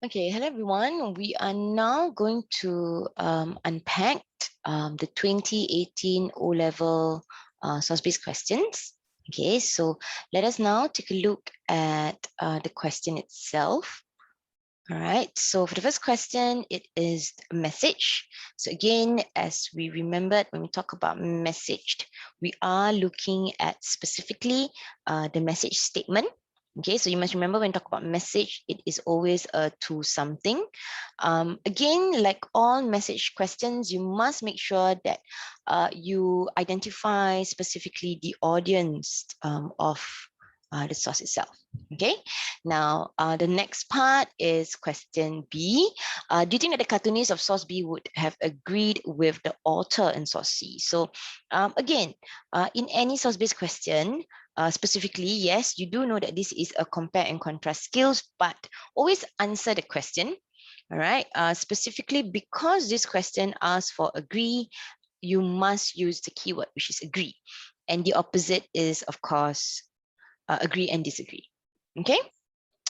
Okay, hello everyone. We are now going to unpack the 2018 O-level source-based questions. Okay, so let us now take a look at the question itself. All right, so for the first question, it is a message. So again, as we remembered when we talk about messaged, we are looking at specifically the message statement. Okay, so you must remember when you talk about message, it is always to something. Again, like all message questions, you must make sure that you identify specifically the audience of the source itself. Okay, now the next part is question B. Do you think that the cartoonist of source B would have agreed with the author in source C? So again, in any source-based question, specifically, yes, you do know that this is a compare and contrast skills, but always answer the question. All right, specifically because this question asks for agree, you must use the keyword, which is agree. And the opposite is, of course, agree and disagree. Okay.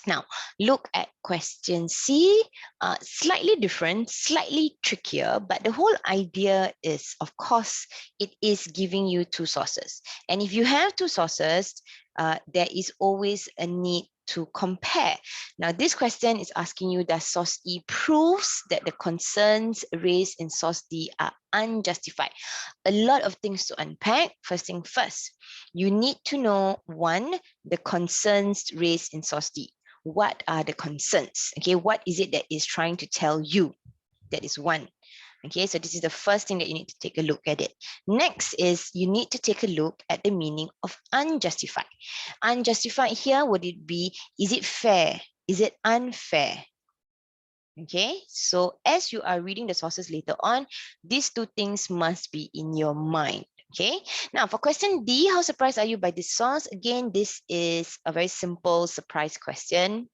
Now, look at question C, slightly different, slightly trickier, but the whole idea is, of course, it is giving you two sources. And if you have two sources, there is always a need to compare. Now, this question is asking you, does source E proves that the concerns raised in source D are unjustified? A lot of things to unpack. First thing first, you need to know, one, the concerns raised in source D. What are the concerns? Okay, what is it that is trying to tell you? That is one. Okay, so this is the first thing that you need to take a look at it. Next is you need to take a look at the meaning of unjustified. Unjustified here, would it be, is it fair? Is it unfair? Okay, so as you are reading the sources later on, these two things must be in your mind. Okay, now for question D, how surprised are you by this source? Again, this is a very simple surprise question.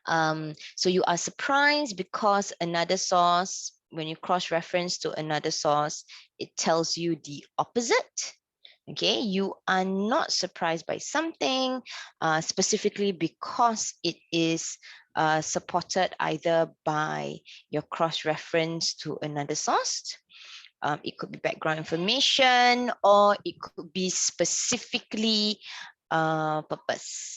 So you are surprised because another source, when you cross-reference to another source, it tells you the opposite. Okay, you are not surprised by something specifically because it is supported either by your cross-reference to another source. It could be background information, or it could be specifically purpose.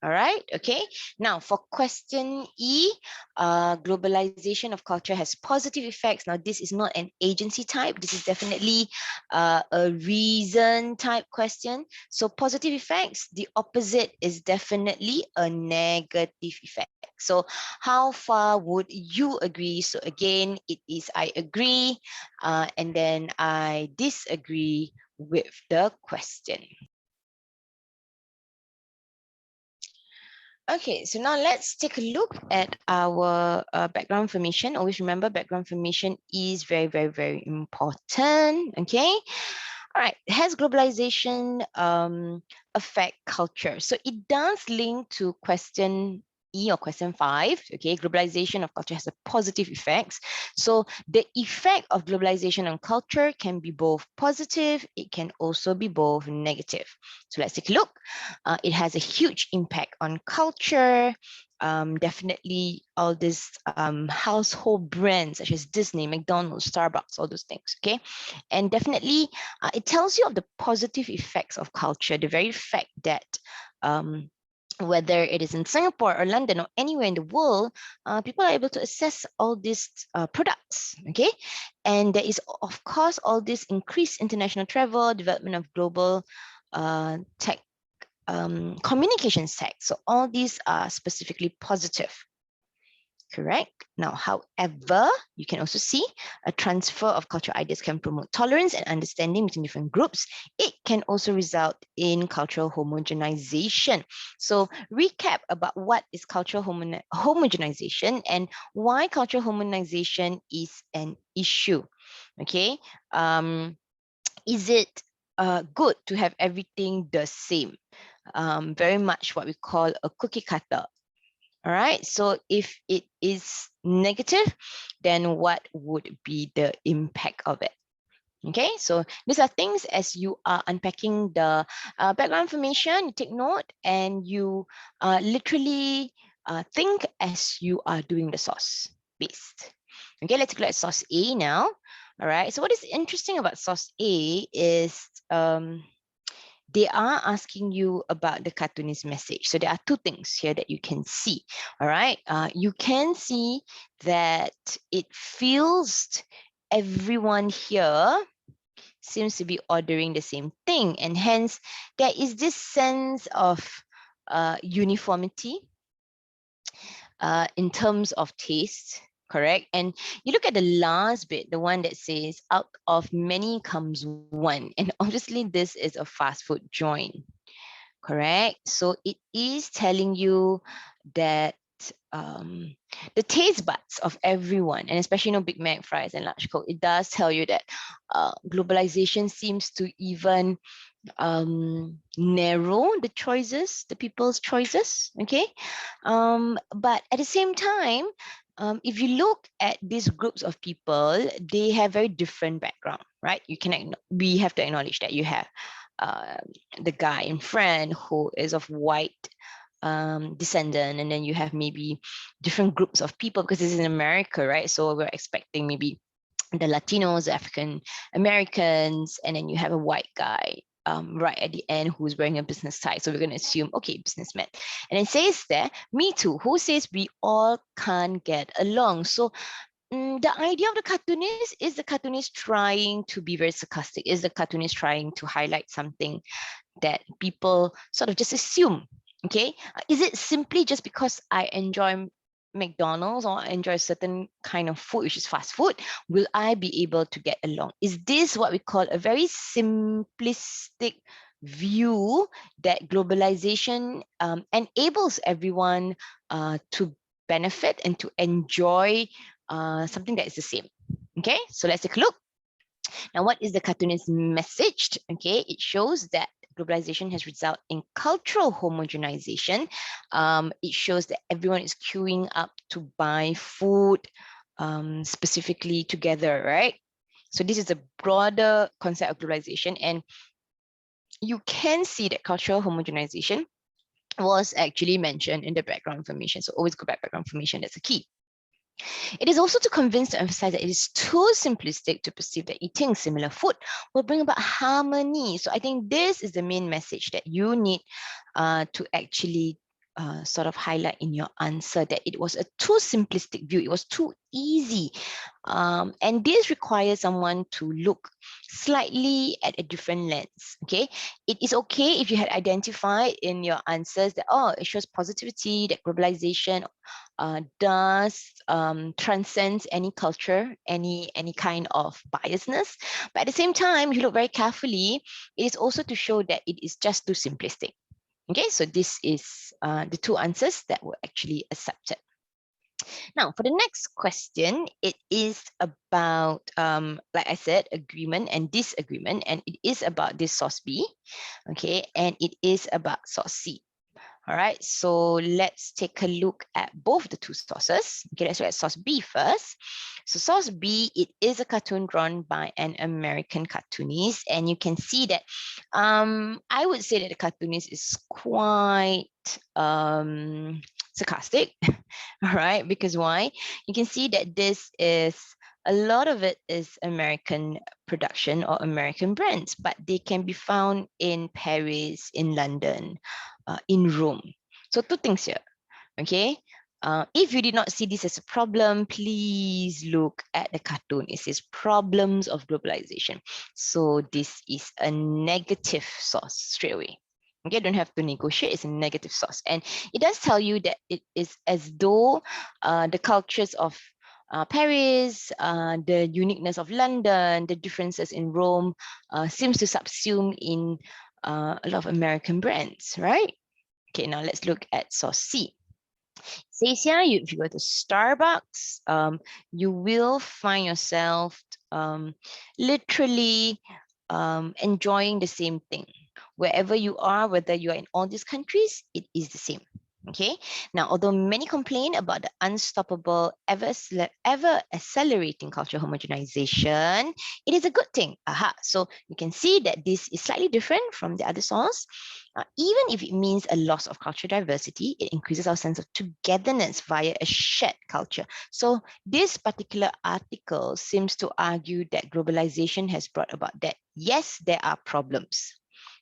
All right, okay. Now for question E, globalization of culture has positive effects. Now this is not an agency type. This is definitely a reason type question. So positive effects, the opposite is definitely a negative effect. So how far would you agree? So again, it is I agree, and then I disagree with the question. Okay, so now let's take a look at our background information. Always remember, background information is very, very, very important. Okay. All right. Has globalization affect culture? So it does link to question E or question 5. Okay, globalization of culture has a positive effects. So the effect of globalization on culture can be both positive, it can also be both negative. So let's take a look. It has a huge impact on culture. Definitely all these household brands such as Disney, McDonald's, Starbucks, all those things. Okay, and definitely it tells you of the positive effects of culture, the very fact that whether it is in Singapore or London or anywhere in the world, people are able to access all these products, okay? And there is, of course, all this increased international travel, development of global tech, communications tech. So all these are specifically positive. Correct. Now, however, you can also see a transfer of cultural ideas can promote tolerance and understanding between different groups. It can also result in cultural homogenization. So recap about what is cultural homogenization and why cultural homogenization is an issue. Okay. Is it good to have everything the same? Very much what we call a cookie cutter. All right, so if it is negative, then what would be the impact of it? Okay, so these are things as you are unpacking the background information, you take note and you literally think as you are doing the sauce based. Okay, let's look at sauce A now. All right, so what is interesting about sauce A is they are asking you about the cartoonist message. So there are two things here that you can see. All right, you can see that it feels everyone here seems to be ordering the same thing, and hence there is this sense of uniformity in terms of taste, correct? And you look at the last bit, the one that says out of many comes one, and obviously this is a fast food joint, correct? So it is telling you that um, the taste buds of everyone, and especially Big Mac fries and large Coke, it does tell you that globalization seems to even narrow the choices, the people's choices. Okay, but at the same time, if you look at these groups of people, they have very different background, right? We have to acknowledge that you have uh, the guy in front who is of white descendant, and then you have maybe different groups of people because this is in America, right? So we're expecting maybe the Latinos, the African Americans, and then you have a white guy right at the end who's wearing a business tie. So we're going to assume, okay, businessman. And it says there, me too, who says we all can't get along. So the idea of the cartoonist is the cartoonist trying to be very sarcastic, is the cartoonist trying to highlight something that people sort of just assume. Okay, is it simply just because I enjoy McDonald's or I enjoy a certain kind of food, which is fast food, will I be able to get along? Is this what we call a very simplistic view that globalization enables everyone to benefit and to enjoy something that is the same? Okay, so let's take a look. Now, what is the cartoonist message? Okay, it shows that globalization has resulted in cultural homogenization. It shows that everyone is queuing up to buy food specifically together, right? So this is a broader concept of globalization, and you can see that cultural homogenization was actually mentioned in the background information. So always go back background information, that's a key. It is also to convince to emphasize that it is too simplistic to perceive that eating similar food will bring about harmony. So I think this is the main message that you need to actually sort of highlight in your answer, that it was a too simplistic view. It was too easy. And this requires someone to look slightly at a different lens. Okay, it is okay if you had identified in your answers that, oh, it shows positivity, that globalization does transcends any culture, any kind of biasness. But at the same time, if you look very carefully, it is also to show that it is just too simplistic. Okay, so this is the two answers that were actually accepted. Now, for the next question, it is about, like I said, agreement and disagreement, and it is about this source B, okay, and it is about source C. All right, so let's take a look at both the two sources. Okay, let's look at source B first. So source B, it is a cartoon drawn by an American cartoonist, and you can see that I would say that the cartoonist is quite sarcastic, all right, because why? You can see that this is a lot of it is American production or American brands, but they can be found in Paris, in London, in Rome. So two things here, okay? If you did not see this as a problem, please look at the cartoon. It says problems of globalization. So this is a negative source straight away. Okay, don't have to negotiate, it's a negative source. And it does tell you that it is as though the cultures of Paris, the uniqueness of London, the differences in Rome seems to subsume in a lot of American brands, right? Okay, now let's look at source C. It says here, if you go to Starbucks, you will find yourself literally enjoying the same thing. Wherever you are, whether you are in all these countries, it is the same. Okay. Now, although many complain about the unstoppable, ever accelerating cultural homogenization, it is a good thing. Aha. So you can see that this is slightly different from the other source. Even if it means a loss of cultural diversity, it increases our sense of togetherness via a shared culture. So this particular article seems to argue that globalization has brought about that. Yes, there are problems,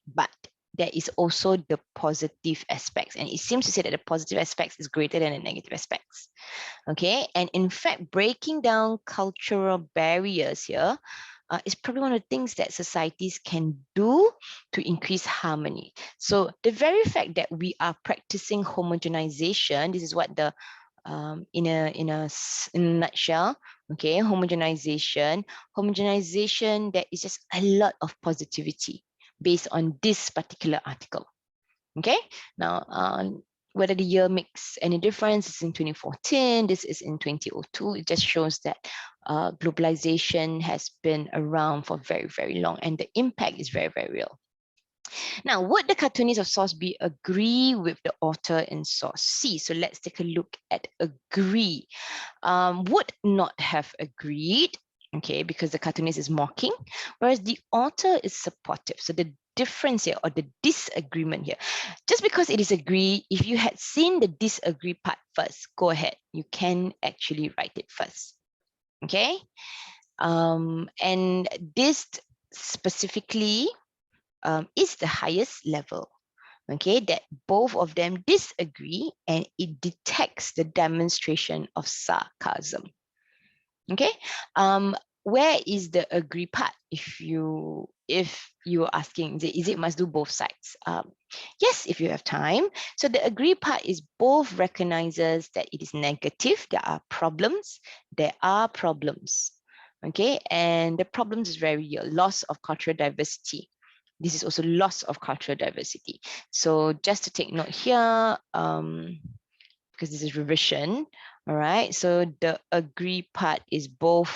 but there is also the positive aspects, and it seems to say that the positive aspects is greater than the negative aspects. Okay, and in fact, breaking down cultural barriers here is probably one of the things that societies can do to increase harmony. So the very fact that we are practicing homogenization, this is what the in a nutshell, okay, homogenization, there is just a lot of positivity based on this particular article. Okay, now whether the year makes any difference, it's in 2014, this is in 2002, it just shows that globalization has been around for very, very long, and the impact is very, very real. Now, would the cartoonist of source B agree with the author in source C? So let's take a look at agree. Would not have agreed, okay, because the cartoonist is mocking, whereas the author is supportive. So the difference here, or the disagreement here, just because it is agree, if you had seen the disagree part first, go ahead, you can actually write it first. Okay, and this specifically is the highest level, okay, that both of them disagree, and it detects the demonstration of sarcasm. Okay, where is the agree part? If you're asking, is it must do both sides? Yes, if you have time. So the agree part is both recognizes that it is negative, there are problems, okay, and the problems is very real, loss of cultural diversity. This is also loss of cultural diversity. So just to take note here, because this is revision, all right? So the agree part is both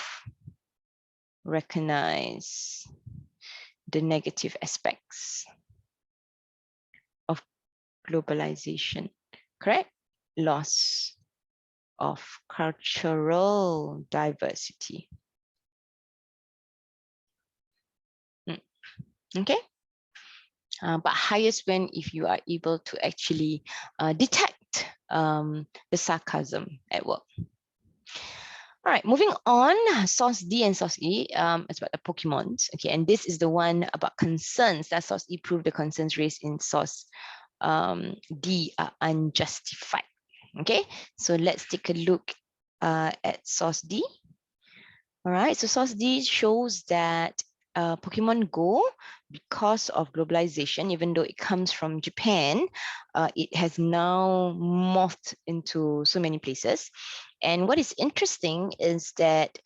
recognize the negative aspects of globalization, correct? Loss of cultural diversity. Okay? But highest when if you are able to actually detect the sarcasm at work. All right, moving on, source D and source E, it's about the Pokemons. Okay, and this is the one about concerns that source E proved the concerns raised in source D are unjustified. Okay, so let's take a look at source D. All right, so source D shows that Pokemon Go, because of globalization, even though it comes from Japan, it has now morphed into so many places. And what is interesting is that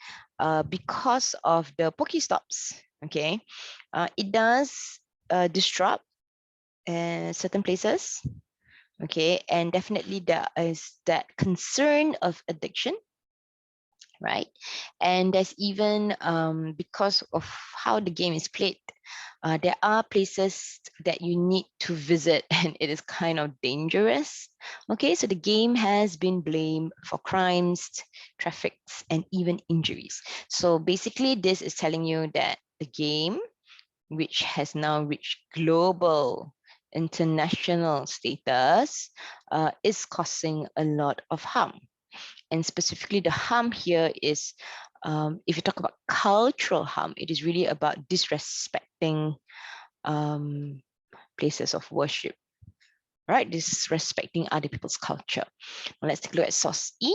because of the Pokestops, okay, it does disrupt certain places, okay, and definitely there is that concern of addiction, right? And there's even, because of how the game is played, there are places that you need to visit and it is kind of dangerous. Okay, so the game has been blamed for crimes, traffics, and even injuries. So basically this is telling you that the game, which has now reached global international status, is causing a lot of harm. And specifically the harm here is, if you talk about cultural harm, it is really about disrespecting places of worship, right? Disrespecting other people's culture. Now let's take a look at source E.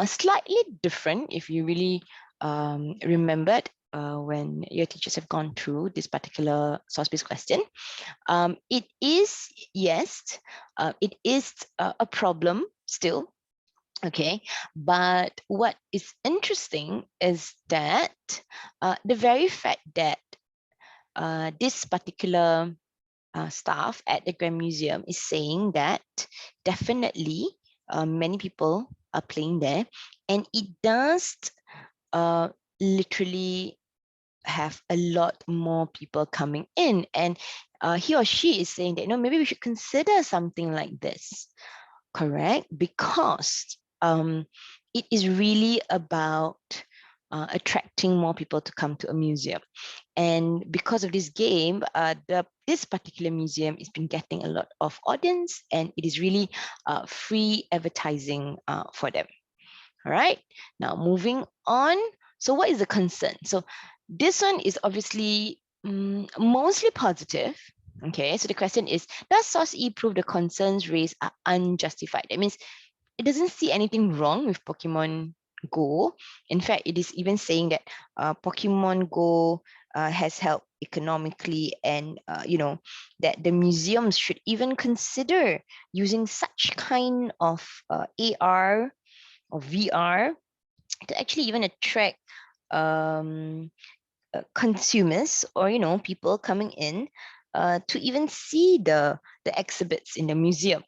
Slightly different if you really remembered when your teachers have gone through this particular source-based question. It is, yes, it is a problem still. Okay, but what is interesting is that the very fact that this particular staff at the Grand Museum is saying that definitely many people are playing there, and it does literally have a lot more people coming in, and he or she is saying that, maybe we should consider something like this. correct, because it is really about attracting more people to come to a museum. And because of this game, this particular museum has been getting a lot of audience, and it is really free advertising for them. All right, now moving on. So what is the concern? So this one is obviously mostly positive. Okay, so the question is, does source E prove the concerns raised are unjustified? That means it doesn't see anything wrong with Pokemon Go. In fact, it is even saying that Pokemon Go has helped economically, and that the museums should even consider using such kind of AR or VR to actually even attract consumers, or people coming in to even see the exhibits in the museum.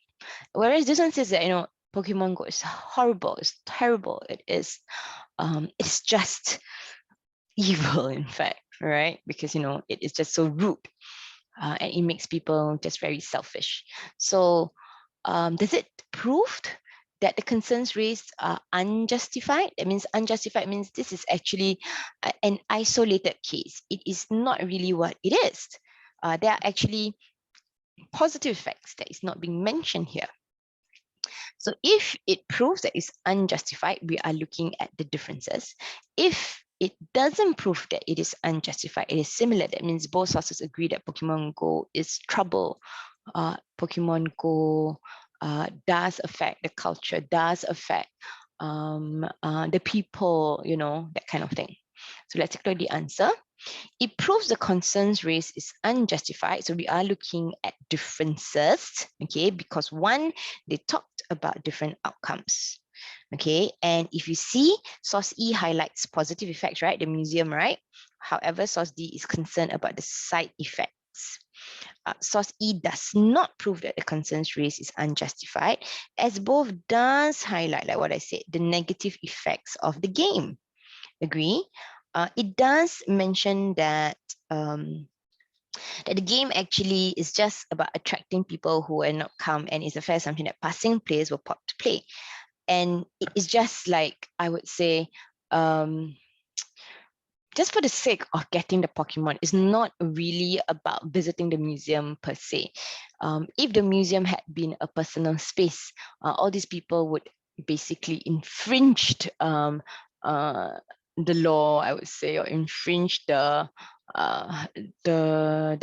Whereas this one says that Pokemon Go is horrible, it's terrible, it's just evil, in fact, right? Because it is just so rude, and it makes people just very selfish. So does it prove that the concerns raised are unjustified? That means unjustified means this is actually an isolated case. It is not really what it is. There are actually positive effects that is not being mentioned here. So if it proves that it's unjustified, we are looking at the differences. If it doesn't prove that it is unjustified, it is similar, that means both sources agree that Pokemon Go is trouble. Pokemon Go does affect the culture, does affect the people, that kind of thing. So let's take a look at the answer. It proves the concerns raised is unjustified. So we are looking at differences, okay? Because one, they talked about different outcomes, okay? And if you see, source E highlights positive effects, right? The museum, right? However, source D is concerned about the side effects. Source E does not prove that the concerns raised is unjustified, as both does highlight, like what I said, the negative effects of the game. Agree? It does mention that that the game actually is just about attracting people who will not come, and it's a fair assumption that passing players will pop to play. And it is just like, I would say, just for the sake of getting the Pokemon, it's not really about visiting the museum per se. If the museum had been a personal space, all these people would basically infringed the law, I would say, or infringe the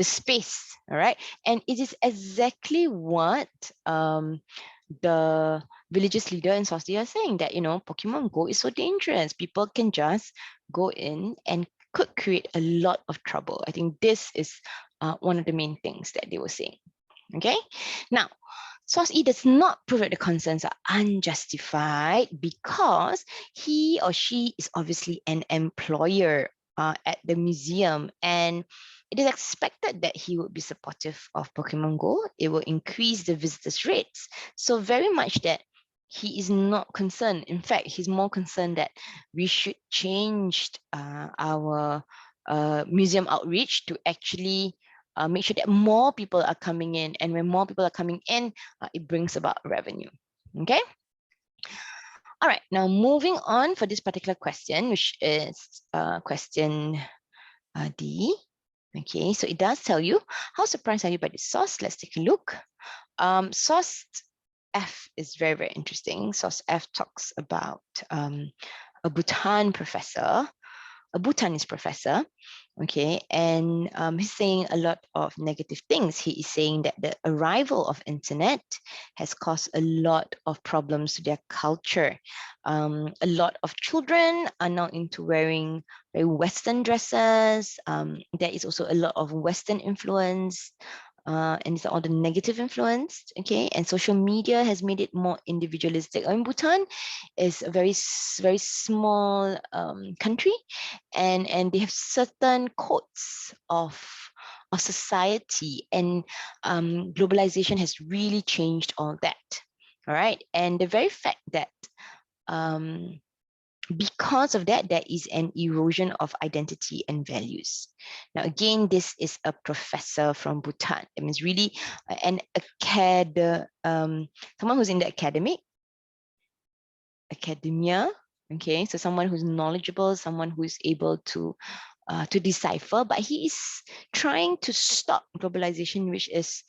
space. All right, and it is exactly what the religious leader in Sosdi are saying, that Pokemon Go is so dangerous. People can just go in and could create a lot of trouble. I think this is one of the main things that they were saying. Okay, now source E does not prove that the concerns are unjustified because he or she is obviously an employer at the museum, and it is expected that he would be supportive of Pokemon Go. It will increase the visitors rates. So very much that he is not concerned. In fact, he's more concerned that we should change our museum outreach to actually make sure that more people are coming in, and when more people are coming in, it brings about revenue. Okay. All right, now moving on for this particular question, which is question D. Okay, so it does tell you, how surprised are you by the source? Let's take a look. Source F is very, very interesting. Source F talks about a Bhutanese professor, okay, and he's saying a lot of negative things. He is saying that the arrival of internet has caused a lot of problems to their culture. A lot of children are now into wearing very Western dresses. There is also a lot of Western influence. And these are all the negative influence, okay? And social media has made it more individualistic. I mean, Bhutan is a very, very small country, and they have certain codes of society, and globalization has really changed all that. All right, and the very fact that because of that, there is an erosion of identity and values. Now, again, this is a professor from Bhutan. It means really an someone who's in the academia. Okay, so someone who's knowledgeable, someone who's able to decipher, but he is trying to stop globalization, which is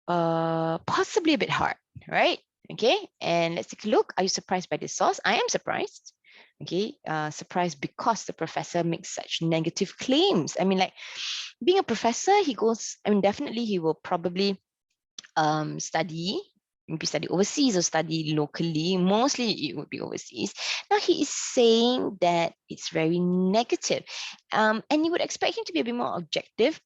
possibly a bit hard, right? Okay, and let's take a look. Are you surprised by this source? I am surprised. Okay, surprised because the professor makes such negative claims. I mean, like being a professor, he goes, I mean, definitely he will probably maybe study overseas or study locally. Mostly it would be overseas. Now he is saying that it's very negative. And you would expect him to be a bit more objective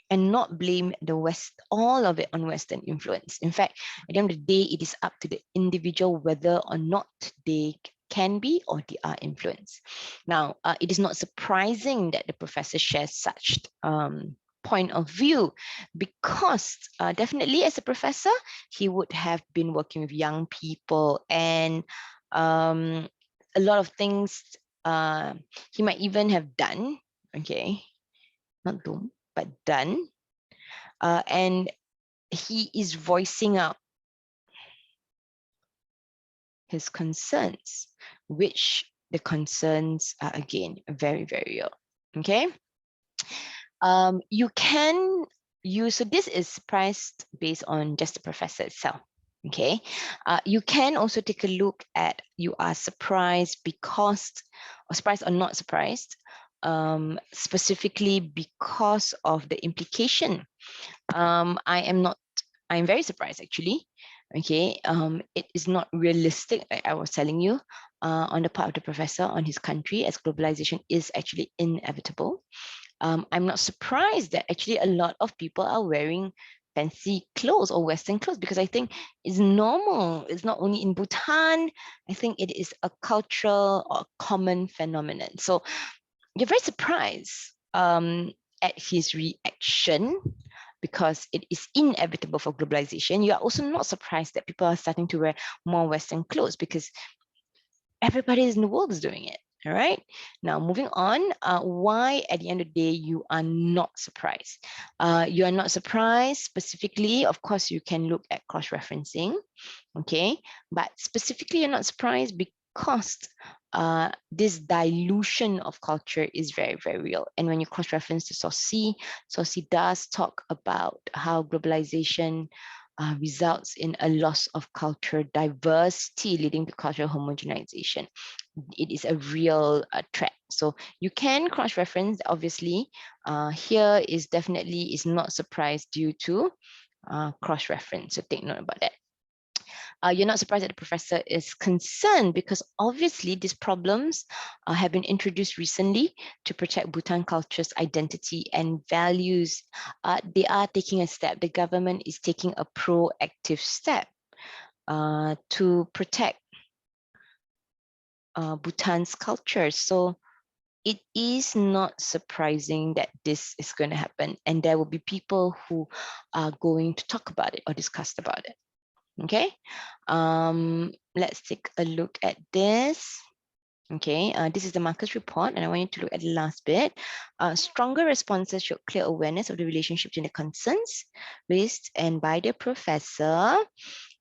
and not blame the West, all of it on Western influence. In fact, at the end of the day, it is up to the individual whether or not they can be or they are influenced. Now, it is not surprising that the professor shares such point of view, because definitely as a professor, he would have been working with young people, and a lot of things he might even have done, okay, not done, but done. And he is voicing out his concerns, which the concerns are again very, very real. Okay. You can use, so this is priced based on just the professor itself. Okay. You can also take a look at you are surprised because, or surprised or not surprised, specifically because of the implication. I'm very surprised actually. Okay, it is not realistic, like I was telling you, on the part of the professor on his country, as globalization is actually inevitable. I'm not surprised that actually a lot of people are wearing fancy clothes or Western clothes, because I think it's normal. It's not only in Bhutan. I think it is a cultural or common phenomenon. So you're very surprised at his reaction, because it is inevitable for globalization. You are also not surprised that people are starting to wear more Western clothes, because everybody in the world is doing it. All right. Now, moving on, why at the end of the day you are not surprised? You are not surprised specifically. Of course, you can look at cross-referencing. Okay, but specifically, you're not surprised because this dilution of culture is very, very real. And when you cross-reference to source C does talk about how globalization results in a loss of cultural diversity, leading to cultural homogenization. It is a real threat. So you can cross-reference, obviously. Here is definitely is not surprised due to cross-reference. So take note about that. You're not surprised that the professor is concerned, because obviously these problems have been introduced recently to protect Bhutan culture's identity and values. They are taking a step. The government is taking a proactive step to protect Bhutan's culture. So it is not surprising that this is going to happen, and there will be people who are going to talk about it or discuss about it. Okay, let's take a look at this. Okay, this is the Marcus report, and I want you to look at the last bit. Stronger responses showed clear awareness of the relationship between the concerns raised and by the professor.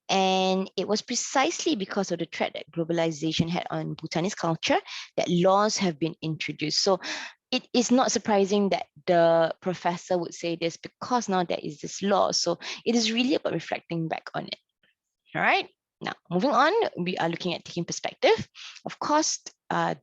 And it was precisely because of the threat that globalization had on Bhutanese culture that laws have been introduced. So it is not surprising that the professor would say this, because now there is this law. So it is really about reflecting back on it. All right. Now, moving on, we are looking at taking perspective. Of course,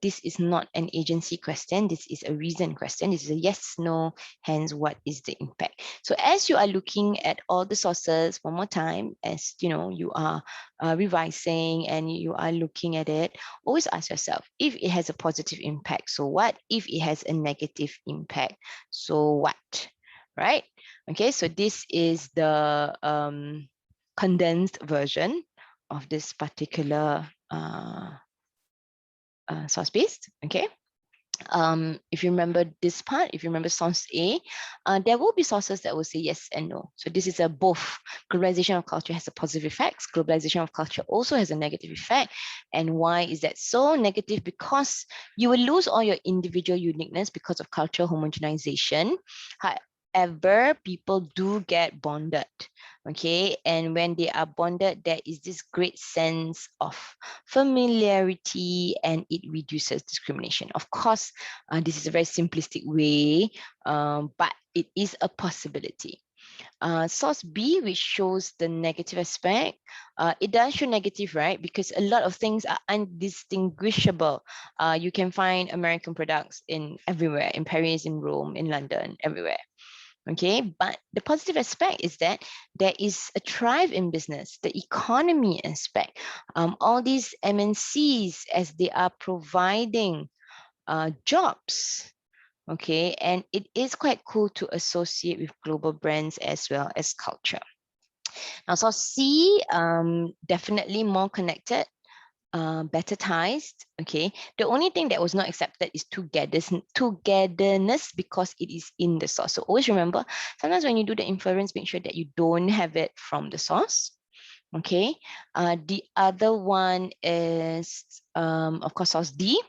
this is not an agency question. This is a reason question. This is a yes, no, hence what is the impact? So as you are looking at all the sources one more time, as you know, you are revising and you are looking at it, always ask yourself, if it has a positive impact, so what? If it has a negative impact, so what? Right? Okay, so this is the condensed version of this particular source based. Okay. if you remember this part, if you remember source A, there will be sources that will say yes and no. So this is a both. Globalization of culture has a positive effects. Globalization of culture also has a negative effect. And why is that so negative? Because you will lose all your individual uniqueness because of cultural homogenization. However, people do get bonded, okay? And when they are bonded, there is this great sense of familiarity and it reduces discrimination. Of course, this is a very simplistic way, but it is a possibility. Source B, which shows the negative aspect, it does show negative, right? Because a lot of things are undistinguishable. You can find American products in everywhere, in Paris, in Rome, in London, everywhere. Okay, but the positive aspect is that there is a thrive in business, the economy aspect. All these MNCs, as they are providing jobs, okay, and it is quite cool to associate with global brands as well as culture. Now, so C, definitely more connected, better ties. Okay, the only thing that was not accepted is togetherness because it is in the source. So always remember, sometimes when you do the inference, make sure that you don't have it from the source. Okay, the other one is, of course, source D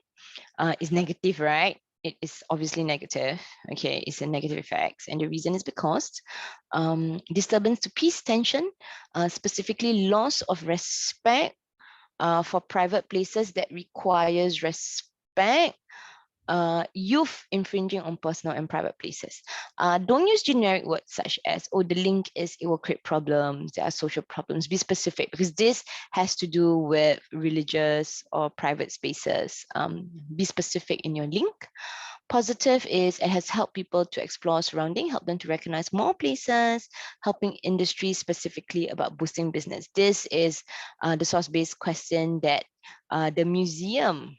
is negative, right? It is obviously negative. Okay, it's a negative effect, and the reason is because disturbance to peace, tension, specifically loss of respect for private places that requires respect, youth infringing on personal and private places. Don't use generic words such as, oh, the link is, it will create problems, there are social problems. Be specific, because this has to do with religious or private spaces. Be specific in your link. Positive is it has helped people to explore surrounding, help them to recognize more places, helping industries specifically about boosting business. This is the source-based question that the museum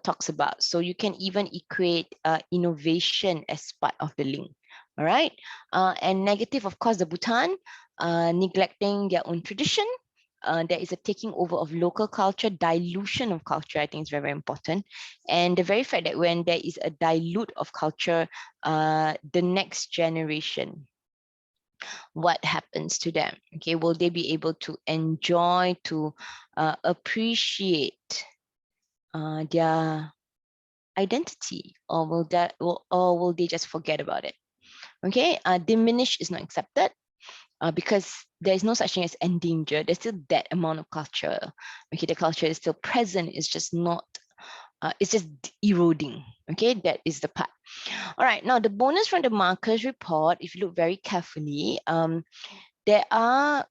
talks about. So you can even equate innovation as part of the link. All right. And negative, of course, the Bhutan, neglecting their own tradition. There is a taking over of local culture, dilution of culture, I think is very, very important. And the very fact that when there is a dilute of culture, the next generation, what happens to them? Okay, will they be able to enjoy, to appreciate their identity, or will they just forget about it? Okay, diminish is not accepted because there is no such thing as endangered. There's still that amount of culture. Okay, the culture is still present. It's just not. It's just eroding. Okay, that is the part. All right. Now the bonus from the markers report. If you look very carefully, there are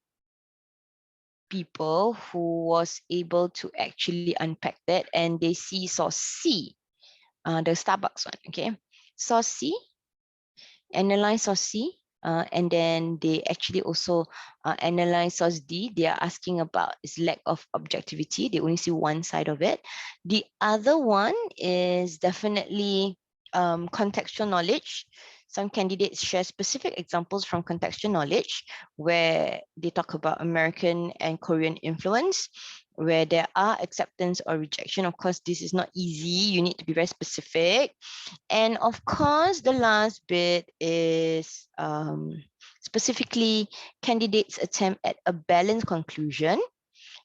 people who was able to actually unpack that, and they see source C, the Starbucks one. Okay, source C, analyze source C, and then they actually also analyze source D. They are asking about its lack of objectivity. They only see one side of it. The other one is definitely contextual knowledge. Some candidates share specific examples from contextual knowledge where they talk about American and Korean influence, where there are acceptance or rejection. Of course, this is not easy. You need to be very specific. And of course, the last bit is specifically candidates attempt at a balanced conclusion.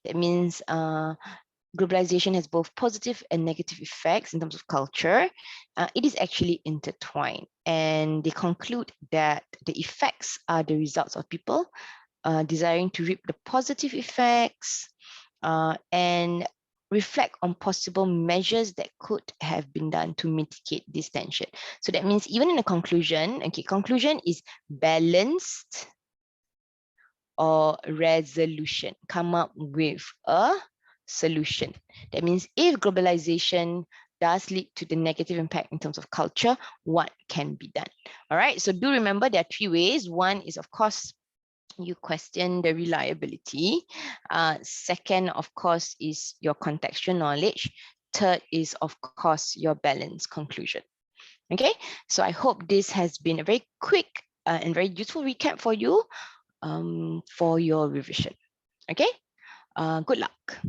That means globalization has both positive and negative effects in terms of culture. It is actually intertwined. And they conclude that the effects are the results of people desiring to reap the positive effects and reflect on possible measures that could have been done to mitigate this tension. So that means even in a conclusion, okay, conclusion is balanced or resolution. Come up with a solution. That means if globalization does lead to the negative impact in terms of culture, what can be done? All right, so do remember there are three ways. One is, of course, you question the reliability. Second, of course, is your contextual knowledge. Third is, of course, your balanced conclusion. Okay, so I hope this has been a very quick and very useful recap for you for your revision. Okay, good luck.